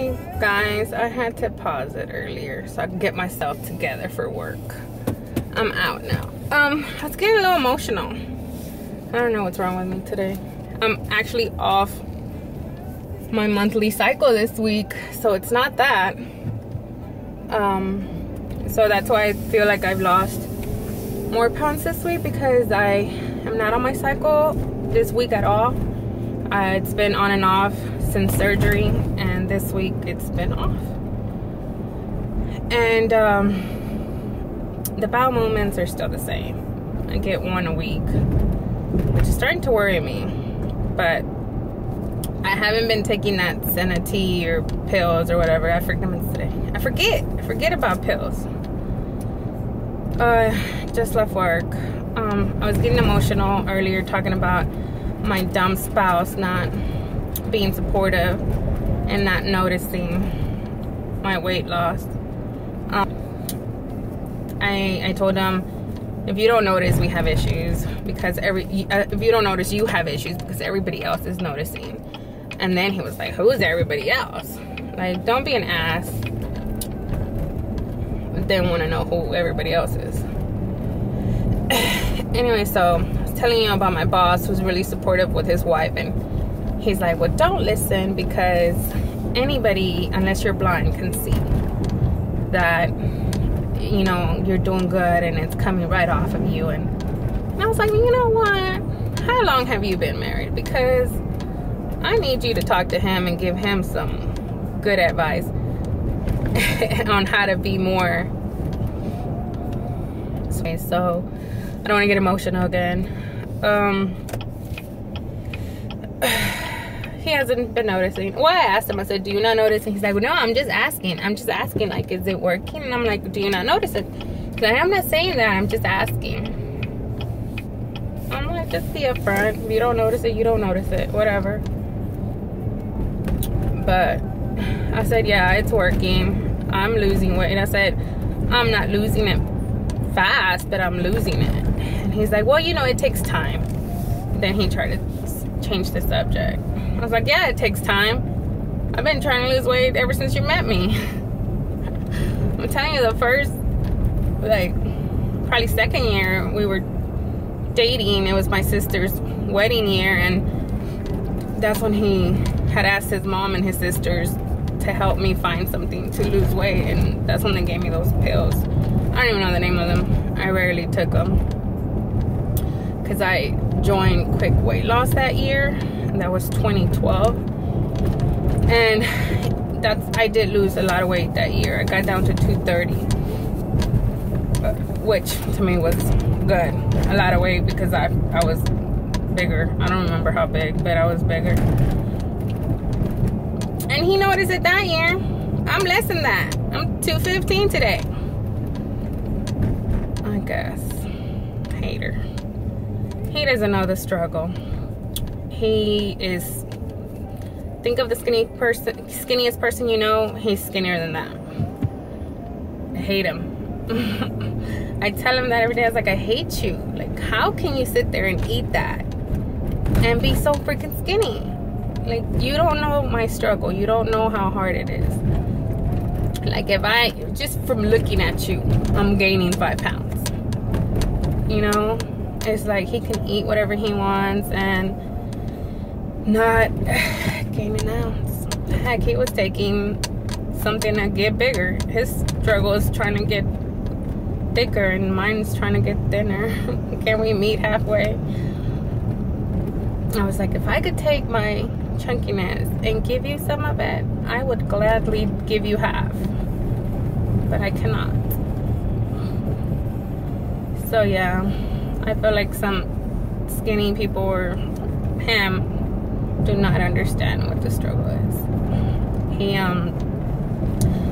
Hey guys, I had to pause it earlier so I could get myself together for work. I'm out now. I was getting a little emotional. I don't know what's wrong with me today. I'm actually off my monthly cycle this week, so it's not that. So that's why I feel like I've lost more pounds this week, because I am not on my cycle this week at all. It's been on and off since surgery, and this week it's been off. And the bowel movements are still the same. I get one a week, which is starting to worry me. But I haven't been taking that Senna tea or pills or whatever. I forget about pills. Just left work. I was getting emotional earlier talking about my dumb spouse not being supportive and not noticing my weight loss. I told him, if you don't notice, we have issues, because if you don't notice, you have issues because everybody else is noticing. And then he was like, who's everybody else? Like, don't be an ass. Then want to know who everybody else is. Anyway, so I was telling you about my boss, who's really supportive with his wife, and he's like, well, don't listen, because anybody, unless you're blind, can see that, you know, you're doing good and it's coming right off of you. And I was like, you know what? How long have you been married? Because I need you to talk to him and give him some good advice on how to be more. So I don't want to get emotional again. He hasn't been noticing. Well, I asked him, I said, do you not notice? And he's like, well, no, I'm just asking, like, is it working? And I'm like, do you not notice it? He's like, I'm not saying that, I'm just asking. I'm like, just be upfront. If you don't notice it, you don't notice it, whatever. But I said, yeah, it's working. I'm losing weight. I said, I'm not losing it fast, but I'm losing it. And he's like, well, you know, it takes time. Then he tried to change the subject. I was like, yeah, it takes time. I've been trying to lose weight ever since you met me. I'm telling you, the first, like, probably second year we were dating, it was my sister's wedding year, and that's when he had asked his mom and his sisters to help me find something to lose weight, and that's when they gave me those pills. I don't even know the name of them. I rarely took them, because I joined Quick Weight Loss that year. That was 2012, and I did lose a lot of weight that year. I got down to 230, which to me was good. A lot of weight, because I was bigger. I don't remember how big, but I was bigger. And he noticed it that year. I'm less than that. I'm 215 today. I guess. Hater. He doesn't know the struggle. He is, think of the skinniest person you know, he's skinnier than that. I hate him. I tell him that every day. I was like, I hate you. Like, how can you sit there and eat that and be so freaking skinny? Like, you don't know my struggle. You don't know how hard it is. Like, if I, just from looking at you, I'm gaining 5 pounds. You know? It's like he can eat whatever he wants and not gain an ounce. Heck, he was taking something to get bigger. His struggle is trying to get thicker, and mine's trying to get thinner. Can we meet halfway? I was like, if I could take my chunkiness and give you some of it, I would gladly give you half. But I cannot. So yeah, I feel like some skinny people, or him, do not understand what the struggle is. He,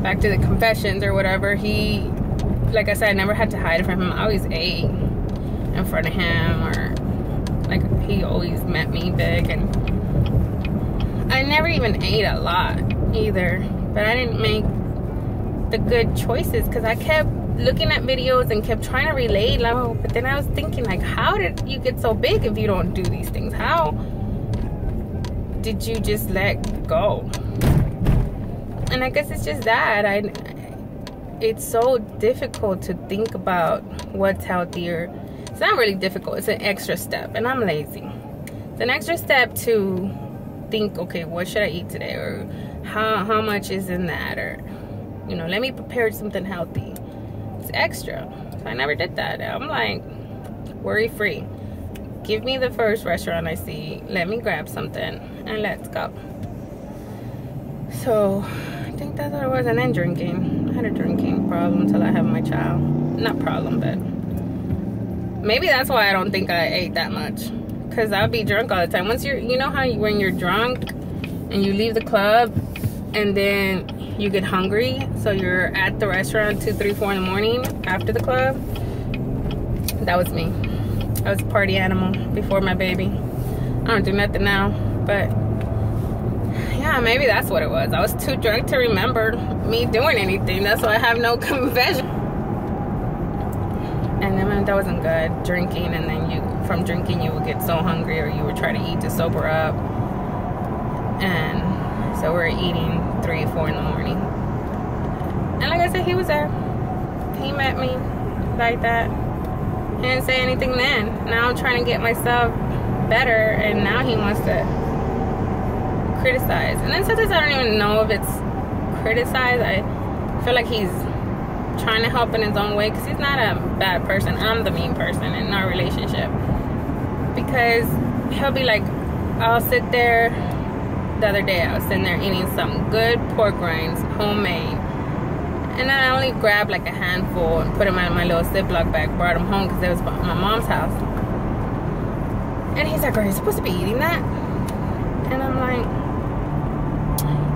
back to the confessions or whatever, he, like I said, I never had to hide from him. I always ate in front of him, or, like, he always met me big, and I never even ate a lot either, but I didn't make the good choices, because I kept looking at videos and kept trying to relate, like, but then I was thinking, like, how did you get so big if you don't do these things? How did you just let go? And I guess it's just that it's so difficult to think about what's healthier. It's not really difficult, it's an extra step, and I'm lazy. It's an extra step to think, okay, what should I eat today, or how much is in that, or you know, let me prepare something healthy. It's extra. So I never did that. I'm like, worry free. Give me the first restaurant I see, let me grab something, and let's go. So I think that's what it was. And then drinking. I had a drinking problem until I had my child. Not problem, but maybe that's why I don't think I ate that much, because I'll be drunk all the time. Once you know how when you're drunk and you leave the club and then you get hungry, so you're at the restaurant 2, 3, 4 in the morning after the club. That was me. I was a party animal before my baby. I don't do nothing now, but yeah, maybe that's what it was. I was too drunk to remember me doing anything. That's why I have no confession. And then that wasn't good, drinking, and then from drinking you would get so hungry, or you would try to eat to sober up. And so we're eating 3, 4 in the morning. And like I said, he was there. He met me like that. He didn't say anything then. Now I'm trying to get myself better, and now he wants to criticize. And then sometimes I don't even know if it's criticize. I feel like he's trying to help in his own way, because he's not a bad person. I'm the mean person in our relationship, because he'll be like, I'll sit there. The other day I was sitting there eating some good pork rinds, homemade, and then I only grabbed like a handful and put them in my little Ziploc bag, brought them home because it was my mom's house. And he's like, are you supposed to be eating that? And I'm like,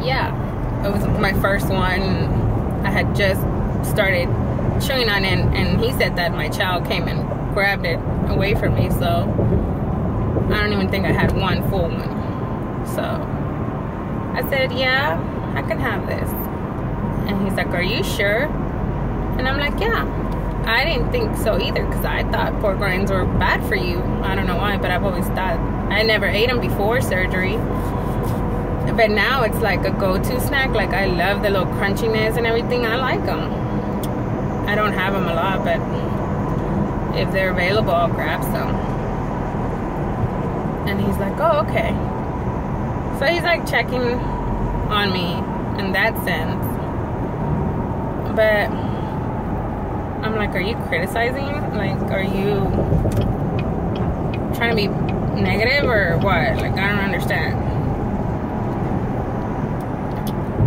yeah. It was my first one. I had just started chewing on it, and he said that my child came and grabbed it away from me, so I don't even think I had one full one. So I said, yeah, I can have this. And he's like, are you sure? And I'm like, yeah. I didn't think so either, because I thought pork rinds were bad for you. I don't know why, but I've always thought. I never ate them before surgery, but now it's like a go-to snack. Like, I love the little crunchiness and everything. I like them. I don't have them a lot, but if they're available, I'll grab some. And he's like, oh, okay. So he's like checking on me in that sense. But I'm like, are you criticizing? Like, are you trying to be negative or what? Like, I don't understand.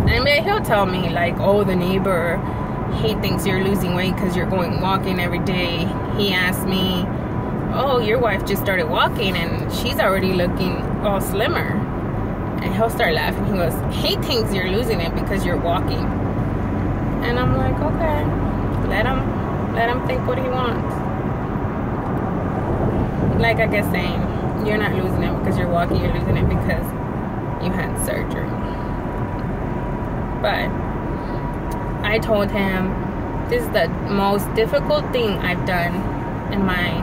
And he'll tell me like, oh, the neighbor, he thinks you're losing weight because you're going walking every day. He asked me, oh, your wife just started walking and she's already looking all slimmer. And he'll start laughing. He goes, he thinks you're losing it because you're walking. And I'm like, okay, let him think what he wants. Like I guess saying, you're not losing it because you're walking, you're losing it because you had surgery. But I told him, this is the most difficult thing I've done in my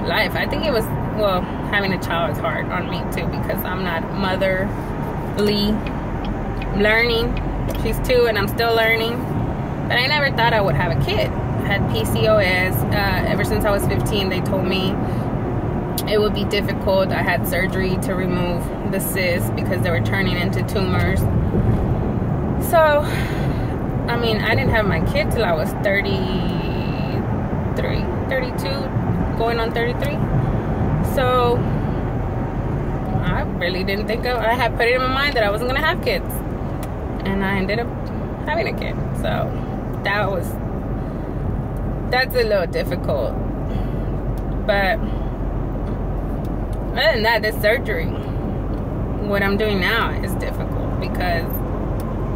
life. I think it was, well, having a child is hard on me too, because I'm not motherly. I'm learning. She's 2 and I'm still learning. But I never thought I would have a kid. I had PCOS. Ever since I was 15, they told me it would be difficult. I had surgery to remove the cysts because they were turning into tumors. So, I mean, I didn't have my kid till I was 32, going on 33. So, I really didn't think I had put it in my mind that I wasn't going to have kids. And I ended up having a kid. So, that's a little difficult. But, other than that, this surgery, what I'm doing now is difficult because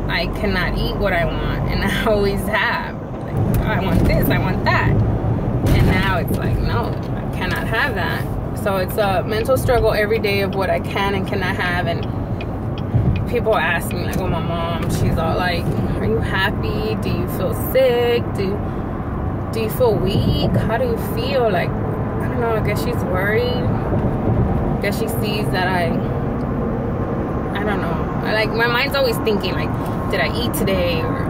I cannot eat what I want, and I always have. Like, I want this, I want that. And now it's like, no, I cannot have that. So it's a mental struggle every day of what I can and cannot have. And people ask me, like, well, my mom, she's all like, are you happy? Do you feel sick? Do you feel weak? How do you feel? Like, I don't know, I guess she's worried. I guess she sees that I don't know. like, my mind's always thinking, like, did I eat today? Or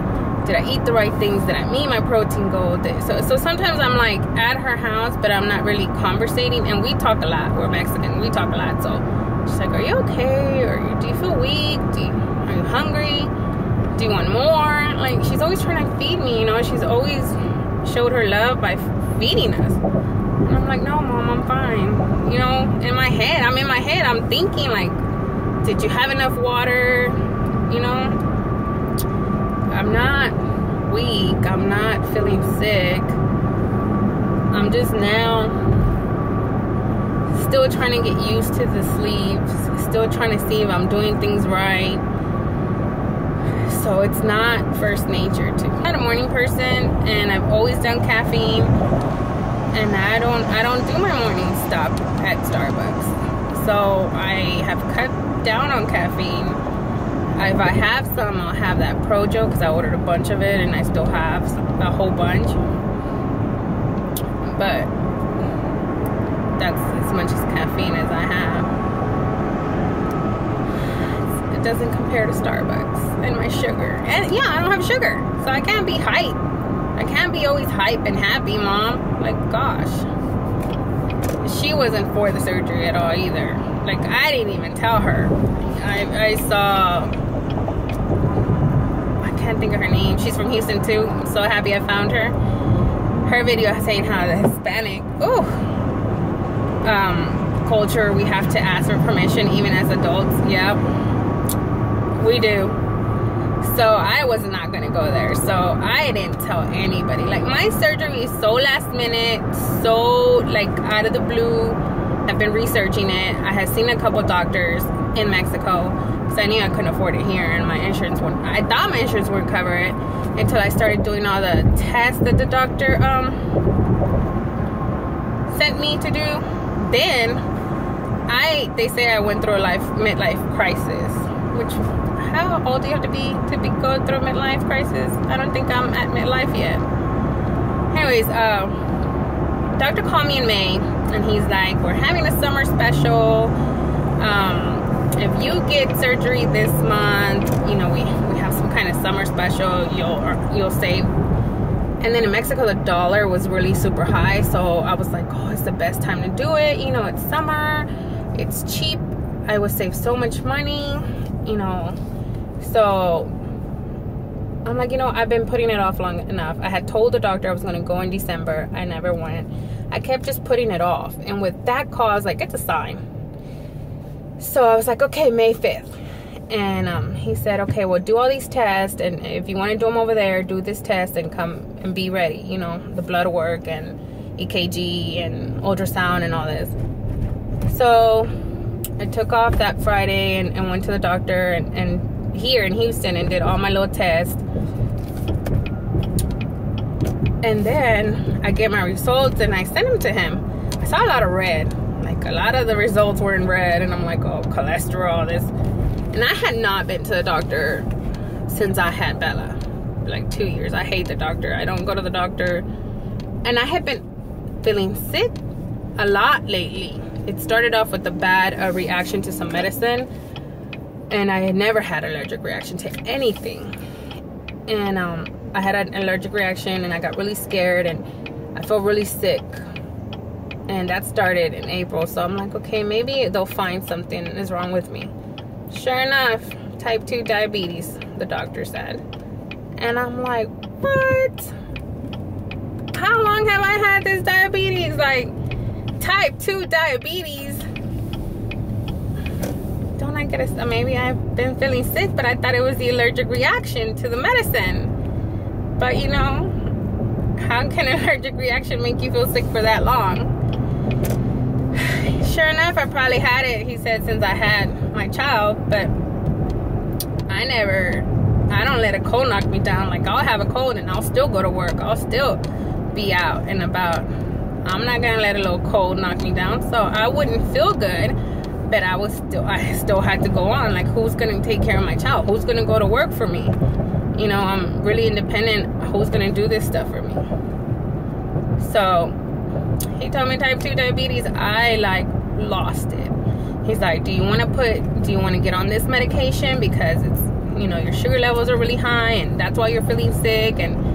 did I eat the right things? Did I meet my protein goal? So sometimes I'm like at her house, but I'm not really conversating. And we talk a lot. We're Mexican. We talk a lot. So she's like, are you okay? Or do you feel weak? Are you hungry? Do you want more? Like, she's always trying to feed me, you know. She's always showed her love by feeding us. And I'm like, no, Mom, I'm fine. You know, I'm in my head, I'm thinking, like, did you have enough water? You know, I'm not weak. I'm not feeling sick. I'm just now still trying to get used to the sleeps. Still trying to see if I'm doing things right. So it's not first nature to me. I'm not a morning person, and I've always done caffeine. And I don't do my morning stop at Starbucks. So I have cut down on caffeine. If I have some, I'll have that Projo, because I ordered a bunch of it and I still have a whole bunch. But that's as much as caffeine as I have. It doesn't compare to Starbucks and my sugar. And yeah, I don't have sugar, so I can't be hype. I can't be always hype and happy, Mom. Like, gosh. She wasn't for the surgery at all either. Like, I didn't even tell her. I saw, I can't think of her name. She's from Houston too. I'm so happy I found her. Her video saying how the Hispanic, culture, we have to ask for permission even as adults. Yep, we do. So I was not gonna go there. So I didn't tell anybody. Like, my surgery is so last minute, so like out of the blue. I've been researching it. I had seen a couple doctors in Mexico because I knew I couldn't afford it here, and my insurance wouldn't. I thought my insurance would cover it until I started doing all the tests that the doctor sent me to do. Then they say I went through a midlife crisis. Which, how old do you have to be go through a midlife crisis? I don't think I'm at midlife yet. Anyways, doctor called me in May, and he's like, we're having a summer special. If you get surgery this month, you know, we have some kind of summer special, you'll save. And then in Mexico, the dollar was really super high, so I was like, oh, it's the best time to do it. You know, it's summer, it's cheap, I would save so much money, you know. So I'm like, you know, I've been putting it off long enough. I had told the doctor I was going to go in December. I never went. I kept just putting it off. And with that call, I was like, it's a sign. So I was like, okay, May 5th. And he said, okay, well, do all these tests. And if you want to do them over there, do this test and come and be ready. You know, the blood work and EKG and ultrasound and all this. So I took off that Friday and went to the doctor and here in Houston and did all my little tests. And then I get my results and I sent them to him. I saw a lot of red. Like, a lot of the results were in red, and I'm like, oh, cholesterol, this. And I had not been to the doctor since I had Bella. Like 2 years. I hate the doctor. I don't go to the doctor. And I had been feeling sick a lot lately. It started off with a bad reaction to some medicine. And I had never had an allergic reaction to anything. And I had an allergic reaction, and I got really scared, and I felt really sick. And that started in April. So I'm like, okay, maybe they'll find something is wrong with me. Sure enough, type 2 diabetes, the doctor said. And I'm like, what? How long have I had this diabetes? Like, type 2 diabetes? Don't I get a, maybe I've been feeling sick, but I thought it was the allergic reaction to the medicine. But you know, how can an allergic reaction make you feel sick for that long? Sure enough, I probably had it, he said, since I had my child, but I don't let a cold knock me down. Like, I'll have a cold and I'll still go to work. I'll still be out and about. I'm not gonna let a little cold knock me down. So I wouldn't feel good, but I still had to go on. Like, who's gonna take care of my child? Who's gonna go to work for me? You know, I'm really independent. Who's gonna do this stuff for me? So he told me type 2 diabetes. I like lost it. He's like, do you want to get on this medication because it's, you know, your sugar levels are really high and that's why you're feeling sick, and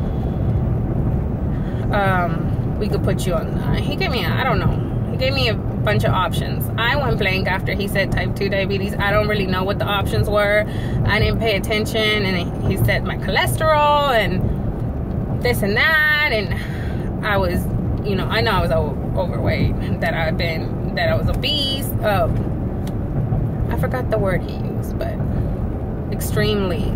we could put you on. He gave me, I don't know, he gave me a bunch of options. I went blank after he said type 2 diabetes. I don't really know what the options were. I didn't pay attention, and he said my cholesterol and this and that, and I was, you know, I know I was overweight, that I was obese. I forgot the word he used, but extremely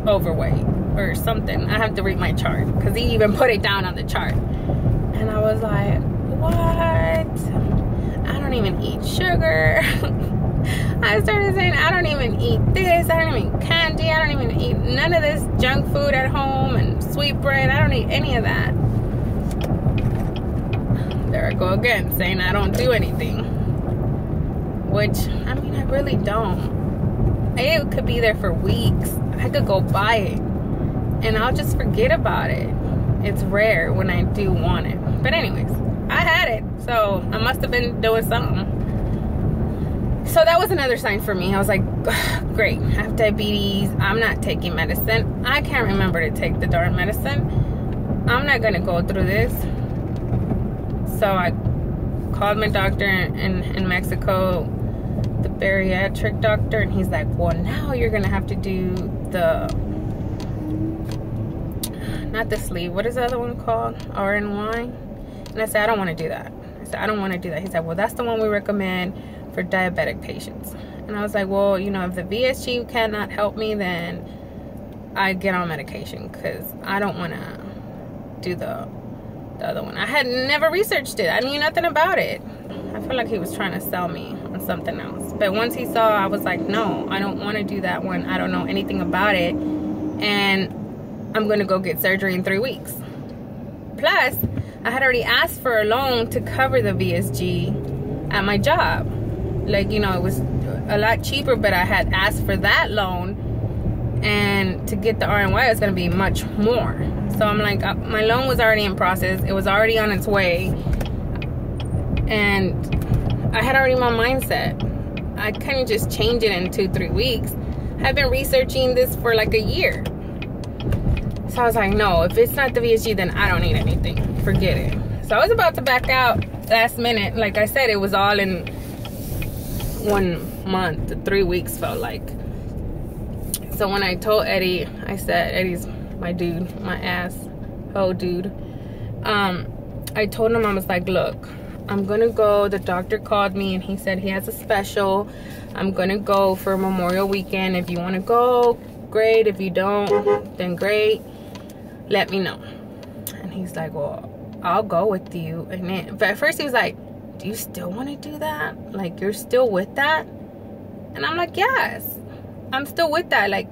overweight or something. I have to read my chart because he even put it down on the chart, and I was like, what? I don't even eat sugar. I started saying, I don't even eat this, I don't even eat candy, I don't even eat none of this junk food at home and sweet bread. I don't eat any of that. There I go again, saying I don't do anything, which, I mean, I really don't. It could be there for weeks. I could go buy it and I'll just forget about it. It's rare when I do want it. But anyways, I had it, so I must have been doing something. So that was another sign for me. I was like, great, I have diabetes. I'm not taking medicine. I can't remember to take the darn medicine. I'm not gonna go through this. So I called my doctor in Mexico, the bariatric doctor, and he's like, well, now you're gonna have to do not the sleeve, what is the other one called? RNY? And I said, I don't want to do that. I said, I don't want to do that. He said, well, that's the one we recommend for diabetic patients. And I was like, well, you know, if the VSG cannot help me, then I get on medication, because I don't want to do the other one. I had never researched it. I knew nothing about it. I feel like he was trying to sell me on something else. But once he saw, I was like, no, I don't want to do that one. I don't know anything about it. And I'm going to go get surgery in 3 weeks. Plus, I had already asked for a loan to cover the VSG at my job. Like, you know, it was a lot cheaper, but I had asked for that loan. And to get the RNY, it's going to be much more. So I'm like, my loan was already in process. It was already on its way. And I had already my mindset. I couldn't just change it in 2-3 weeks. I've been researching this for like a year. So I was like, no, if it's not the VSG, then I don't need anything. Forget it. So I was about to back out last minute. Like I said, it was all in 1 month. 3 weeks felt like. So when I told Eddie, I said, Eddie's my dude, my asshole dude. I told him, I was like, look, I'm gonna go. The doctor called me and he said he has a special. I'm gonna go for Memorial Weekend. If you want to go, great. If you don't, then great. Let me know. And he's like, well, I'll go with you. And then, but at first he was like, do you still want to do that? Like, you're still with that? And I'm like, yes, I'm still with that. Like,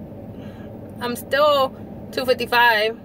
I'm still 255.